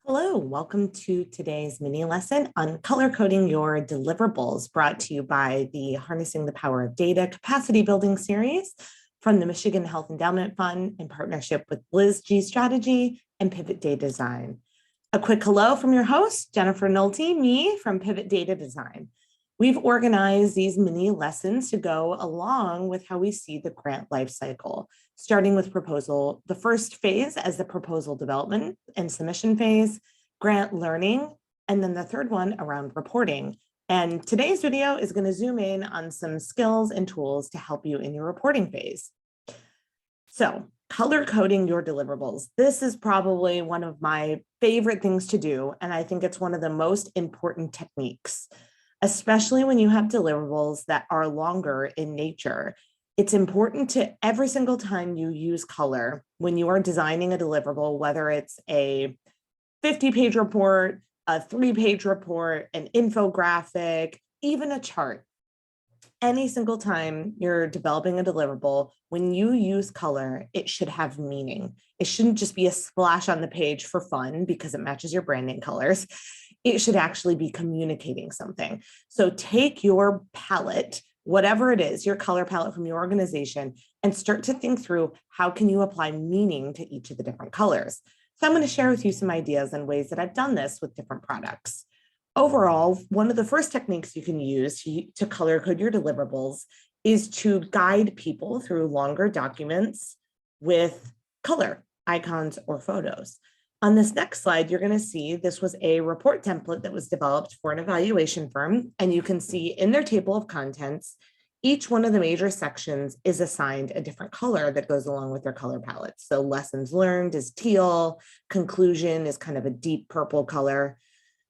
Hello, welcome to today's mini lesson on color coding your deliverables, brought to you by the Harnessing the Power of Data Capacity Building series from the Michigan Health Endowment Fund in partnership with Liz G Strategy and Pivot Data Design. A quick hello from your host, Jennifer Nolte, me from Pivot Data Design. We've organized these mini lessons to go along with how we see the grant lifecycle, starting with proposal, the first phase as the proposal development and submission phase, grant learning, and then the third one around reporting. And today's video is going to zoom in on some skills and tools to help you in your reporting phase. So, color coding your deliverables. This is probably one of my favorite things to do, and I think it's one of the most important techniques, especially when you have deliverables that are longer in nature. It's important to every single time you use color when you are designing a deliverable, whether it's a 50-page report, a 3-page report, an infographic, even a chart. Any single time you're developing a deliverable, when you use color, it should have meaning. It shouldn't just be a splash on the page for fun because it matches your branding colors. It should actually be communicating something. So take your palette, whatever it is, your color palette from your organization, and start to think through how can you apply meaning to each of the different colors. So I'm going to share with you some ideas and ways that I've done this with different products. Overall, one of the first techniques you can use to color code your deliverables is to guide people through longer documents with color, icons, or photos. On this next slide, you're going to see this was a report template that was developed for an evaluation firm, and you can see in their table of contents, each one of the major sections is assigned a different color that goes along with their color palette. So lessons learned is teal, conclusion is kind of a deep purple color.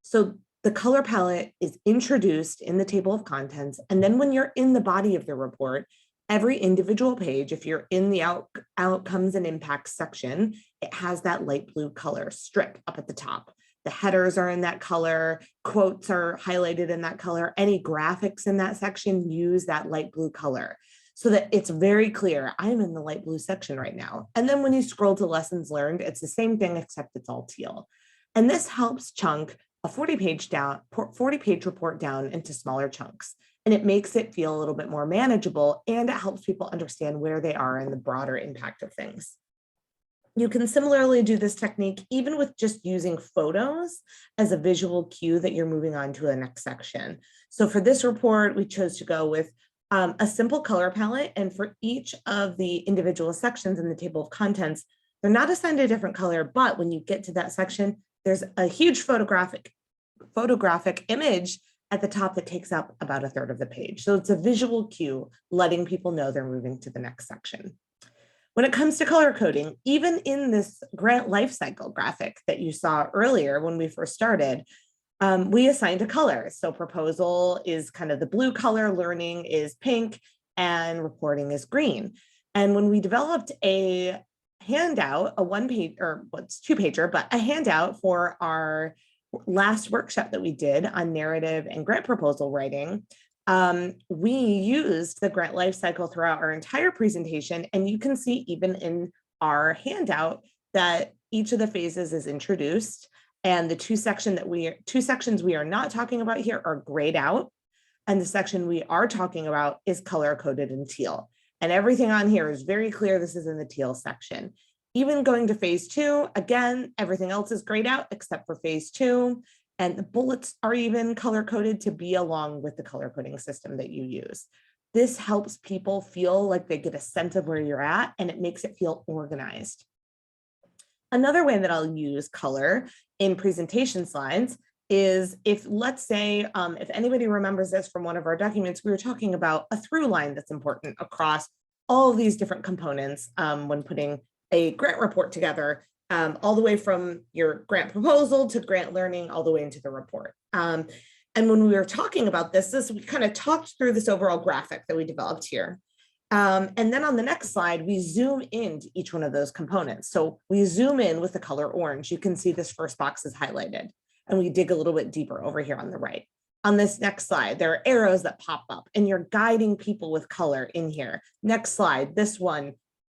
So the color palette is introduced in the table of contents, and then when you're in the body of the report, every individual page, if you're in the outcomes and impacts section, it has that light blue color strip up at the top. The headers are in that color, quotes are highlighted in that color, any graphics in that section use that light blue color so that it's very clear, I'm in the light blue section right now. And then when you scroll to lessons learned, it's the same thing except it's all teal. And this helps chunk a 40-page report down into smaller chunks. And it makes it feel a little bit more manageable, and it helps people understand where they are in the broader impact of things. You can similarly do this technique even with just using photos as a visual cue that you're moving on to the next section. So for this report, we chose to go with a simple color palette, and for each of the individual sections in the table of contents, they're not assigned a different color, but when you get to that section, there's a huge photographic image at the top that takes up about a third of the page. So it's a visual cue letting people know they're moving to the next section. When it comes to color coding, even in this grant lifecycle graphic that you saw earlier when we first started, we assigned a color. So proposal is kind of the blue color, learning is pink, and reporting is green. And when we developed a handout, a one-page, or what's two-pager, but a handout for our last workshop that we did on narrative and grant proposal writing, we used the grant lifecycle throughout our entire presentation. And you can see even in our handout that each of the phases is introduced. And the two sections we are not talking about here are grayed out. And the section we are talking about is color coded in teal. And everything on here is very clear. This is in the teal section. Even going to phase 2, again, everything else is grayed out except for phase 2. And the bullets are even color coded to be along with the color coding system that you use. This helps people feel like they get a sense of where you're at, and it makes it feel organized. Another way that I'll use color in presentation slides is if, let's say, if anybody remembers this from one of our documents, we were talking about a through line that's important across all of these different components when putting a grant report together, all the way from your grant proposal to grant learning, all the way into the report. And when we were talking about this, we kind of talked through this overall graphic that we developed here. And then on the next slide, we zoom into each one of those components. So we zoom in with the color orange. You can see this first box is highlighted, and we dig a little bit deeper over here on the right. On this next slide, there are arrows that pop up, and you're guiding people with color in here. Next slide, this one,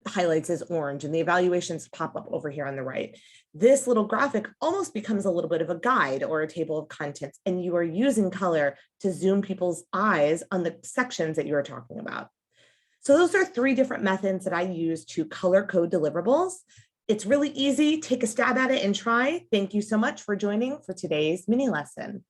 highlights as orange and the evaluations pop up over here on the right. This little graphic almost becomes a little bit of a guide or a table of contents, and you are using color to zoom people's eyes on the sections that you're talking about. So those are 3 different methods that I use to color code deliverables. It's really easy. Take a stab at it and try. Thank you so much for joining for today's mini lesson.